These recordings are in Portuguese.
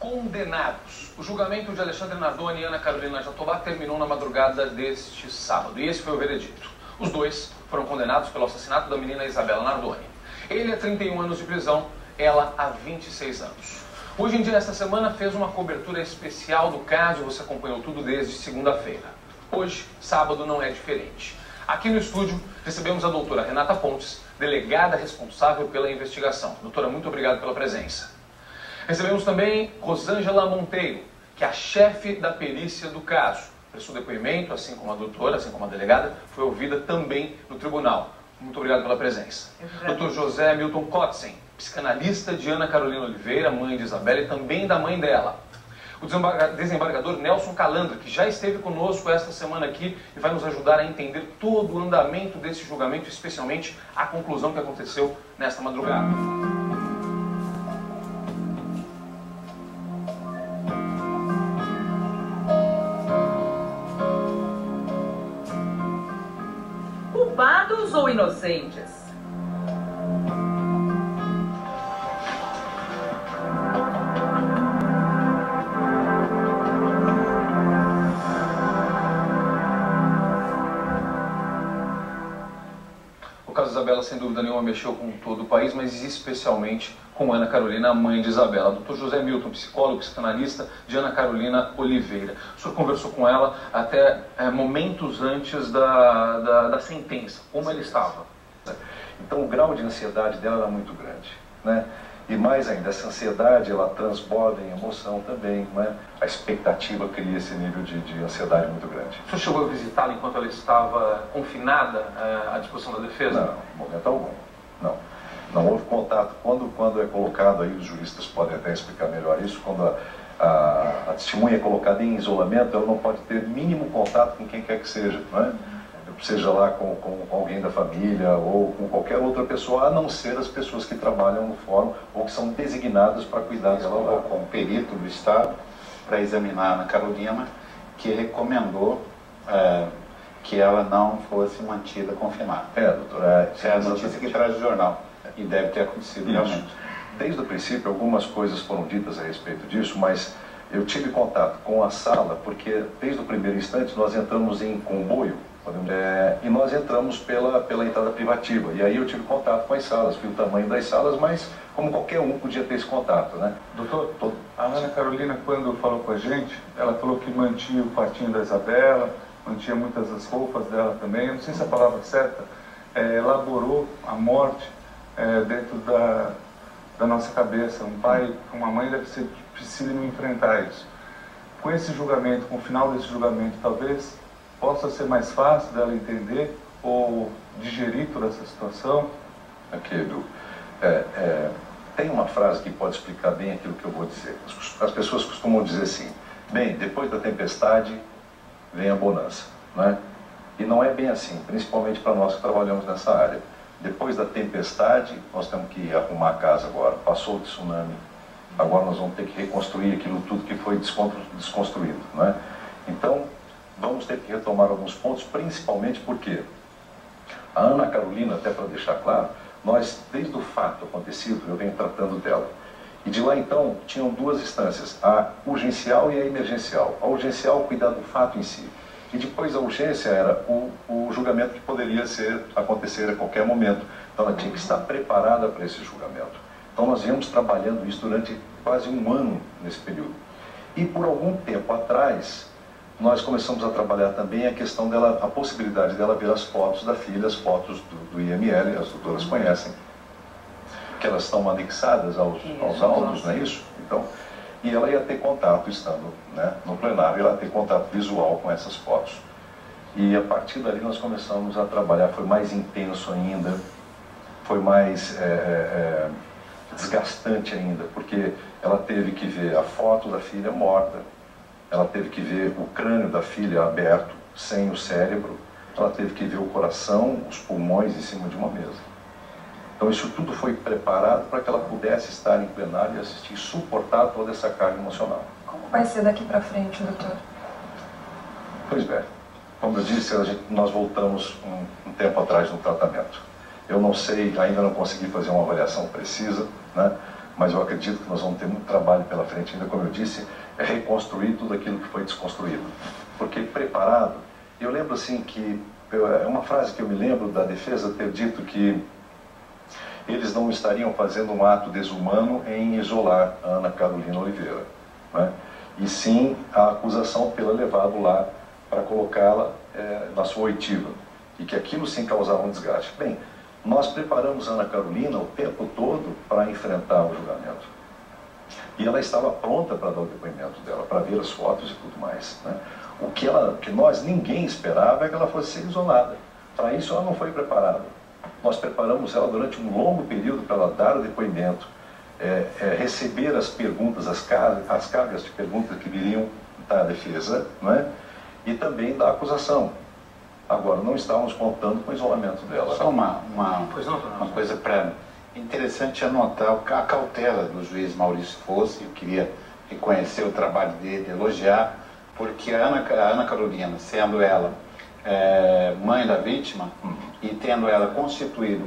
Condenados. O julgamento de Alexandre Nardoni e Ana Carolina Jatobá terminou na madrugada deste sábado. E esse foi o veredito. Os dois foram condenados pelo assassinato da menina Isabela Nardoni. Ele a 31 anos de prisão, ela a 26 anos. Hoje em dia, esta semana, fez uma cobertura especial do caso. Você acompanhou tudo desde segunda-feira. Hoje, sábado, não é diferente. Aqui no estúdio, recebemos a doutora Renata Pontes, delegada responsável pela investigação. Doutora, muito obrigado pela presença. Recebemos também Rosângela Monteiro, que é a chefe da perícia do caso. Prestou depoimento, assim como a doutora, assim como a delegada, foi ouvida também no tribunal. Muito obrigado pela presença. Dr. José Milton Kotzen, psicanalista de Ana Carolina Oliveira, mãe de Isabela e também da mãe dela. O desembargador Nelson Calandra, que já esteve conosco esta semana aqui e vai nos ajudar a entender todo o andamento desse julgamento, especialmente a conclusão que aconteceu nesta madrugada. Culpados ou inocentes? O caso de Isabela, sem dúvida nenhuma, mexeu com todo o país, mas especialmente com Ana Carolina, a mãe de Isabela. Dr. José Milton, psicólogo, psicanalista de Ana Carolina Oliveira. O senhor conversou com ela até momentos antes da sentença. Como ela estava? Então o grau de ansiedade dela era muito grande, né? E mais ainda, essa ansiedade, ela transborda em emoção também, né? A expectativa cria esse nível de ansiedade muito grande. O senhor chegou a visitá-la enquanto ela estava confinada à disposição da defesa? Não, em momento algum, não. Não houve contato. Quando é colocado, aí os juristas podem até explicar melhor isso, quando a testemunha é colocada em isolamento, ela não pode ter mínimo contato com quem quer que seja, não é? Seja lá com alguém da família ou com qualquer outra pessoa, a não ser as pessoas que trabalham no fórum ou que são designadas para cuidar dela. Ela com o perito do Estado para examinar a Ana Carolina, que recomendou que ela não fosse mantida confinada. Doutor, é a notícia que traz o jornal e deve ter acontecido realmente. Desde o princípio, algumas coisas foram ditas a respeito disso, mas eu tive contato com a sala porque desde o primeiro instante nós entramos em comboio. E nós entramos pela entrada privativa. E aí eu tive contato com as salas, vi o tamanho das salas, mas como qualquer um podia ter esse contato, né? Doutor, a Ana Carolina, quando falou com a gente, ela falou que mantinha o quartinho da Isabela, mantinha muitas das roupas dela também. Eu não sei se a palavra certa, elaborou a morte dentro da nossa cabeça. Um pai, uma mãe deve ser dificílimo enfrentar isso. Com esse julgamento, com o final desse julgamento, talvez possa ser mais fácil dela entender ou digerir toda essa situação? Aqui, Edu, tem uma frase que pode explicar bem aquilo que eu vou dizer. As pessoas costumam dizer assim: bem, depois da tempestade vem a bonança, né? E não é bem assim, principalmente para nós que trabalhamos nessa área. Depois da tempestade, nós temos que arrumar a casa agora. Passou o tsunami, agora nós vamos ter que reconstruir aquilo tudo que foi desconstruído, né? Então, vamos ter que retomar alguns pontos, principalmente porque a Ana Carolina, até para deixar claro, nós, desde o fato acontecido, eu venho tratando dela. E de lá, então, tinham duas instâncias, a urgencial e a emergencial. A urgencial, cuidar do fato em si. E depois a urgência era o julgamento que poderia acontecer a qualquer momento. Então ela tinha que estar preparada para esse julgamento. Então nós viemos trabalhando isso durante quase um ano nesse período. E por algum tempo atrás, nós começamos a trabalhar também a questão dela, a possibilidade dela ver as fotos da filha, as fotos do IML, as doutoras conhecem, que elas estão anexadas aos áudios, não é isso? Então, e ela ia ter contato, estando, né, no plenário, ela ia ter contato visual com essas fotos. E a partir dali nós começamos a trabalhar, foi mais intenso ainda, foi mais desgastante ainda, porque ela teve que ver a foto da filha morta, ela teve que ver o crânio da filha aberto, sem o cérebro, ela teve que ver o coração, os pulmões em cima de uma mesa. Então isso tudo foi preparado para que ela pudesse estar em plenário e assistir e suportar toda essa carga emocional. Como vai ser daqui para frente, doutor? Pois bem, como eu disse, nós voltamos um tempo atrás no tratamento. Eu não sei, ainda não consegui fazer uma avaliação precisa, né? mas eu acredito que nós vamos ter muito trabalho pela frente ainda, como eu disse, é reconstruir tudo aquilo que foi desconstruído. Porque preparado, eu lembro assim que, é uma frase que eu me lembro da defesa ter dito que eles não estariam fazendo um ato desumano em isolar a Ana Carolina Oliveira, né? E sim a acusação tê-la levado lá para colocá-la na sua oitiva, e que aquilo sim causava um desgaste. Bem, nós preparamos a Ana Carolina o tempo todo para enfrentar o julgamento. E ela estava pronta para dar o depoimento dela, para ver as fotos e tudo mais, né? O que ninguém esperava é que ela fosse ser isolada. Para isso ela não foi preparada. Nós preparamos ela durante um longo período para ela dar o depoimento, receber as perguntas, as cargas de perguntas que viriam da defesa, não é? E também da acusação. Agora, não estávamos contando com o isolamento dela. Só uma coisa interessante anotar a cautela do juiz Maurício Fossi. Eu queria reconhecer o trabalho dele, elogiar, porque a Ana Carolina, sendo ela mãe da vítima e tendo ela constituído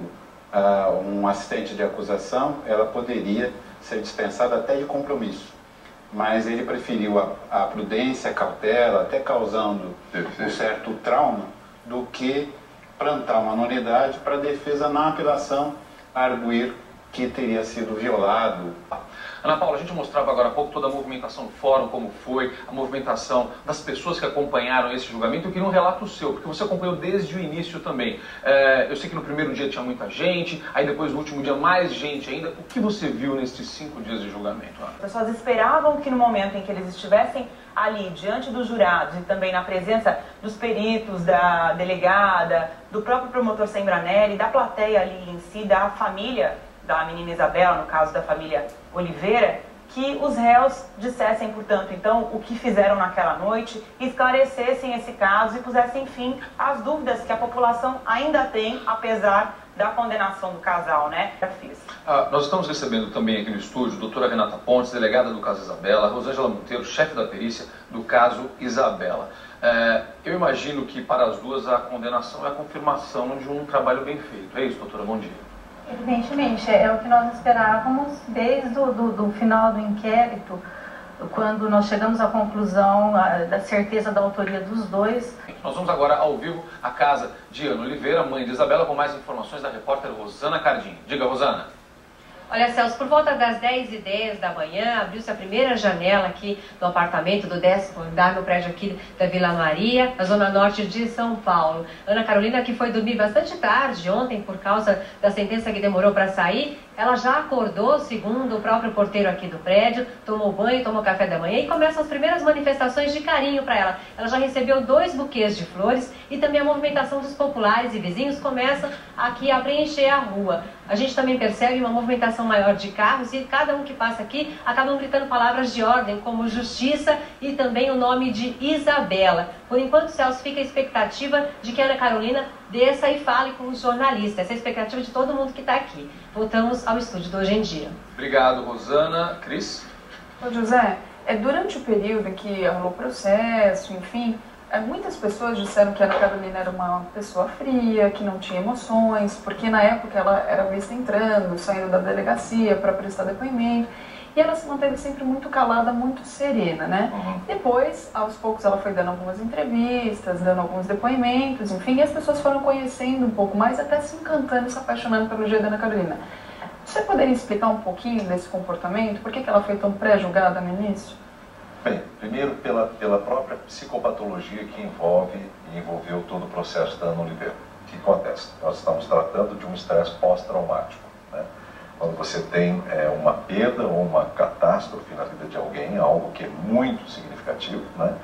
um assistente de acusação, ela poderia ser dispensada até de compromisso. Mas ele preferiu a prudência, a cautela, até causando um certo trauma, do que plantar uma nulidade para a defesa na apelação arguir que teria sido violado. Ana Paula, a gente mostrava agora há pouco toda a movimentação do fórum, como foi, a movimentação das pessoas que acompanharam esse julgamento. Eu queria um relato seu, porque você acompanhou desde o início também. Eu sei que no primeiro dia tinha muita gente, aí depois no último dia mais gente ainda. O que você viu nesses 5 dias de julgamento, Ana? As pessoas esperavam que no momento em que eles estivessem ali, diante dos jurados e também na presença dos peritos, da delegada, do próprio promotor Sembranelli, da plateia ali em si, da família da menina Isabela, no caso da família Oliveira, que os réus dissessem, portanto, então, o que fizeram naquela noite, esclarecessem esse caso e pusessem fim às dúvidas que a população ainda tem, apesar da condenação do casal, né? Nós estamos recebendo também aqui no estúdio a doutora Renata Pontes, delegada do caso Isabela, Rosângela Monteiro, chefe da perícia do caso Isabela. Eu imagino que para as duas a condenação é a confirmação de um trabalho bem feito. É isso, doutora? Bom dia. Evidentemente, é o que nós esperávamos desde o final do inquérito, quando nós chegamos à conclusão da certeza da autoria dos dois. Nós vamos agora ao vivo à casa de Ana Oliveira, mãe de Isabela, com mais informações da repórter Rosana Cardim. Diga, Rosana. Olha, Celso, por volta das 10h10 da manhã, abriu-se a primeira janela aqui do apartamento do 10º andar, no prédio aqui da Vila Maria, na zona norte de São Paulo. Ana Carolina, que foi dormir bastante tarde ontem por causa da sentença que demorou para sair, ela já acordou, segundo o próprio porteiro aqui do prédio, tomou banho, tomou café da manhã e começam as primeiras manifestações de carinho para ela. Ela já recebeu 2 buquês de flores e também a movimentação dos populares e vizinhos começa aqui a preencher a rua. A gente também percebe uma movimentação maior de carros e cada um que passa aqui acabam gritando palavras de ordem, como justiça e também o nome de Isabela. Por enquanto, Celso, fica a expectativa de que a Ana Carolina desça e fale com os jornalistas. Essa é a expectativa de todo mundo que está aqui. Voltamos ao estúdio do Hoje em Dia. Obrigado, Rosana. Cris? Ô, José, durante o período em que rolou o processo, enfim, muitas pessoas disseram que a Ana Carolina era uma pessoa fria, que não tinha emoções, porque na época ela era vista entrando, saindo da delegacia para prestar depoimento, e ela se manteve sempre muito calada, muito serena, né? Depois, aos poucos, ela foi dando algumas entrevistas, dando alguns depoimentos, enfim, e as pessoas foram conhecendo um pouco mais, até se encantando, se apaixonando pelo jeito da Ana Carolina. Você poderia explicar um pouquinho desse comportamento? Por que ela foi tão pré-julgada no início? Bem, primeiro pela própria psicopatologia que envolveu todo o processo da Ana Oliveira. O que acontece? Nós estamos tratando de um estresse pós-traumático, né? Quando você tem uma perda ou uma catástrofe na vida de alguém, algo que é muito significativo, né?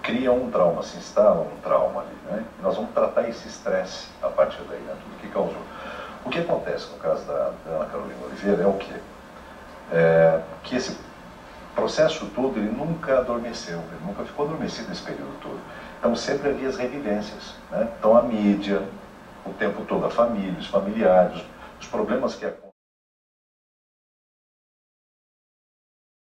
Cria um trauma, se instala um trauma ali, né? E nós vamos tratar esse estresse a partir daí, né? Tudo que causou. O que acontece no caso da Ana Carolina Oliveira é o quê? Que esse processo todo, ele nunca adormeceu, ele nunca ficou adormecido nesse período todo. Então sempre havia as revivências, né? Então a mídia, o tempo todo, a família, os familiares, os problemas que